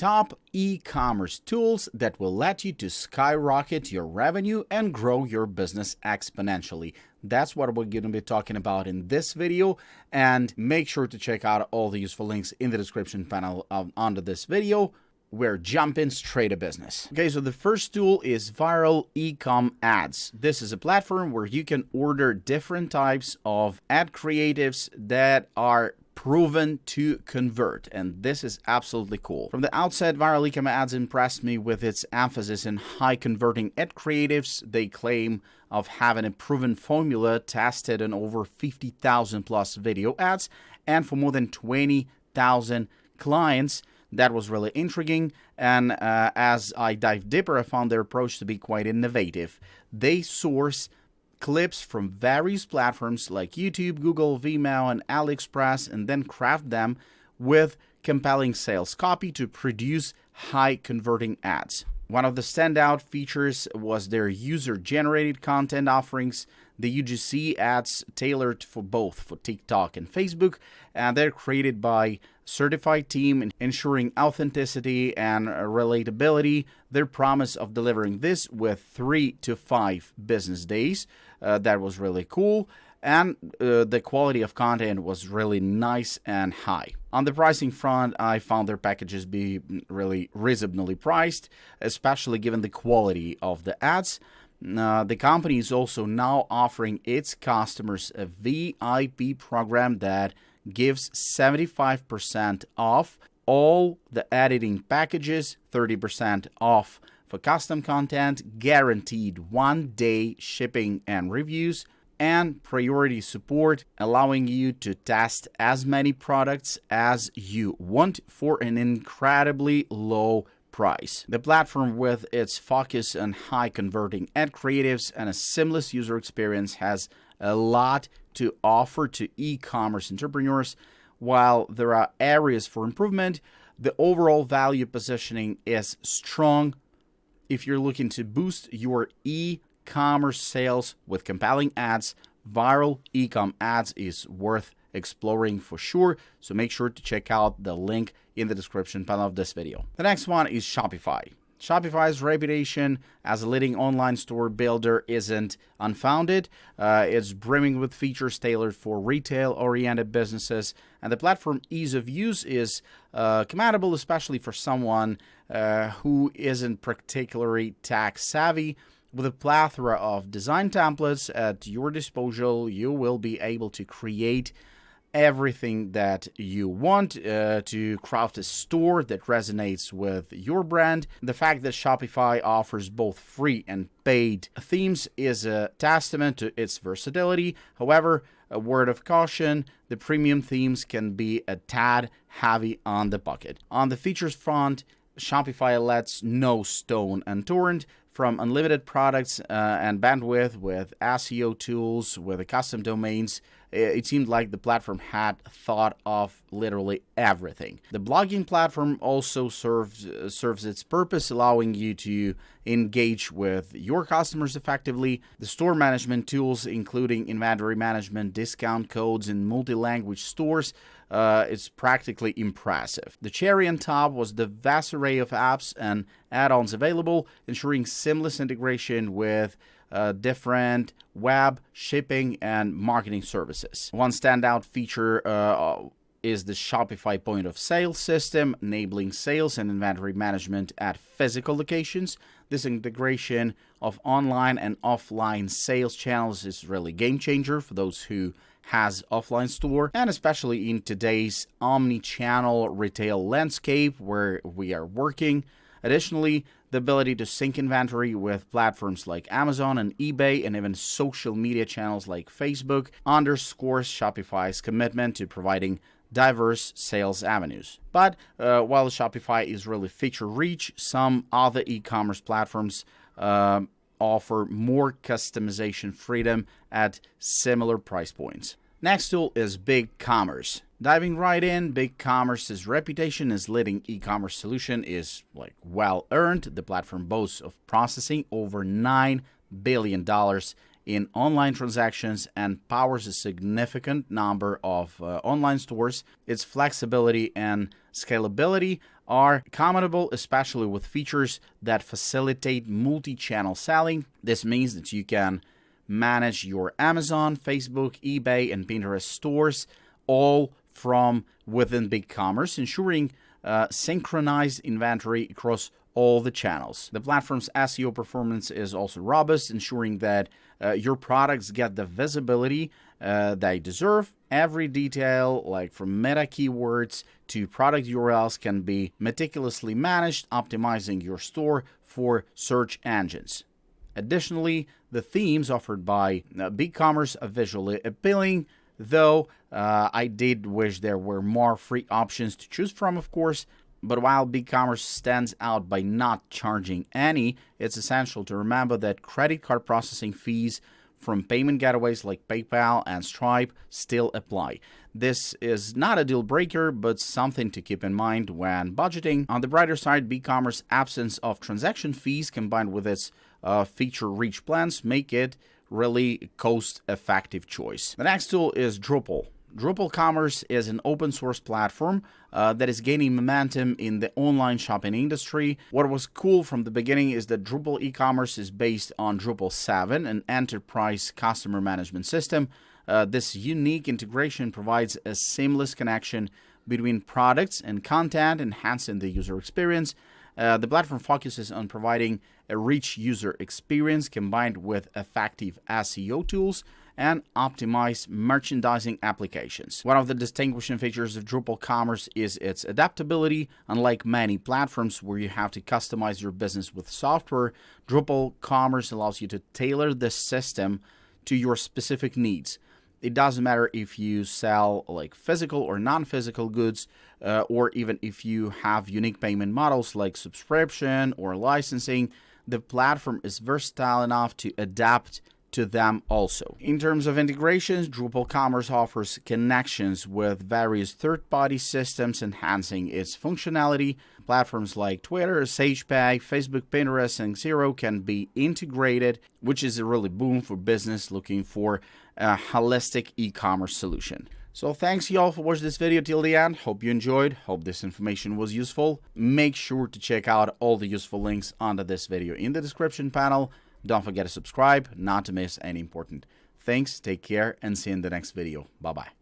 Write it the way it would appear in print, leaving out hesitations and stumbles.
top e-commerce tools that will let you to skyrocket your revenue and grow your business exponentially. That's what we're going to be talking about in this video, and make sure to check out all the useful links in the description panel under this video. We're jumping straight to business. Okay, so the first tool is Viral Ecom Adz. This is a platform where you can order different types of ad creatives that are proven to convert, and this is absolutely cool. From the outset, Viral Ecom Adz impressed me with its emphasis in high converting ad creatives. They claim of having a proven formula tested in over 50,000 plus video ads and for more than 20,000 clients. That was really intriguing, and as I dive deeper, I found their approach to be quite innovative. They source clips from various platforms like YouTube, Google, Vimeo, and AliExpress, and then craft them with compelling sales copy to produce high-converting ads. One of the standout features was their user-generated content offerings, the UGC ads tailored for both TikTok and Facebook, and they're created by certified team, ensuring authenticity and relatability. Their promise of delivering this with 3 to 5 business days, that was really cool. And the quality of content was really nice and high. On the pricing front, I found their packages be really reasonably priced, especially given the quality of the ads. The company is also now offering its customers a VIP program that gives 75% off all the editing packages, 30% off for custom content, guaranteed 1-day shipping and reviews, and priority support, allowing you to test as many products as you want for an incredibly low price. The platform, with its focus on high converting ad creatives and a seamless user experience, has a lot to offer to e-commerce entrepreneurs. While there are areas for improvement, the overall value positioning is strong. If you're looking to boost your e-commerce sales with compelling ads, Viral Ecom Adz is worth exploring for sure, so make sure to check out the link in the description panel of this video. The next one is Shopify. Shopify's reputation as a leading online store builder isn't unfounded. It's brimming with features tailored for retail-oriented businesses, and the platform ease of use is commendable, especially for someone who isn't particularly tech-savvy. With a plethora of design templates at your disposal, you will be able to create everything that you want to craft a store that resonates with your brand. The fact that Shopify offers both free and paid themes is a testament to its versatility. However, a word of caution, the premium themes can be a tad heavy on the bucket. On the features front, Shopify lets no stone unturned, from unlimited products and bandwidth with SEO tools, with the custom domains. It seemed like the platform had thought of literally everything. The blogging platform also serves its purpose, allowing you to engage with your customers effectively. The store management tools, including inventory management, discount codes, and multi-language stores, it's practically impressive. The cherry on top was the vast array of apps and add-ons available, ensuring seamless integration with different web, shipping, and marketing services. One standout feature is the Shopify point of sale system, enabling sales and inventory management at physical locations. This integration of online and offline sales channels is really game changer for those who has offline store, and especially in today's omni-channel retail landscape where we are working. Additionally, the ability to sync inventory with platforms like Amazon and eBay, and even social media channels like Facebook, underscores Shopify's commitment to providing diverse sales avenues. But while Shopify is really feature-rich, some other e-commerce platforms offer more customization freedom at similar price points. Next tool is BigCommerce. Diving right in, BigCommerce's reputation as leading e-commerce solution is well earned. The platform boasts of processing over $9 billion in online transactions and powers a significant number of online stores. Its flexibility and scalability are compatible, especially with features that facilitate multi-channel selling. This means that you can manage your Amazon, Facebook, eBay, and Pinterest stores all from within BigCommerce, ensuring synchronized inventory across all the channels. The platform's SEO performance is also robust, ensuring that your products get the visibility they deserve. Every detail, like from meta keywords to product URLs, can be meticulously managed, optimizing your store for search engines. Additionally, the themes offered by BigCommerce are visually appealing, though I did wish there were more free options to choose from, of course. But while BigCommerce stands out by not charging any, it's essential to remember that credit card processing fees from payment gateways like PayPal and Stripe still apply. This is not a deal breaker, but something to keep in mind when budgeting. On the brighter side, BigCommerce's absence of transaction fees combined with its feature-rich plans make it really cost-effective choice. The next tool is Drupal. Drupal Commerce is an open source platform that is gaining momentum in the online shopping industry. What was cool from the beginning is that Drupal e-commerce is based on Drupal 7, an enterprise customer management system. This unique integration provides a seamless connection between products and content, enhancing the user experience. The platform focuses on providing a rich user experience combined with effective SEO tools and optimized merchandising applications. One of the distinguishing features of Drupal Commerce is its adaptability. Unlike many platforms where you have to customize your business with software, Drupal Commerce allows you to tailor the system to your specific needs. It doesn't matter if you sell like physical or non-physical goods, or even if you have unique payment models like subscription or licensing. The platform is versatile enough to adapt to them also. In terms of integrations, Drupal Commerce offers connections with various third-party systems, enhancing its functionality. Platforms like Twitter, SagePay, Facebook, Pinterest, and Xero can be integrated, which is a really boom for business looking for a holistic e-commerce solution. So thanks y'all for watching this video till the end. Hope you enjoyed. Hope this information was useful. Make sure to check out all the useful links under this video in the description panel. Don't forget to subscribe not to miss any important things. Take care and see you in the next video. Bye-bye.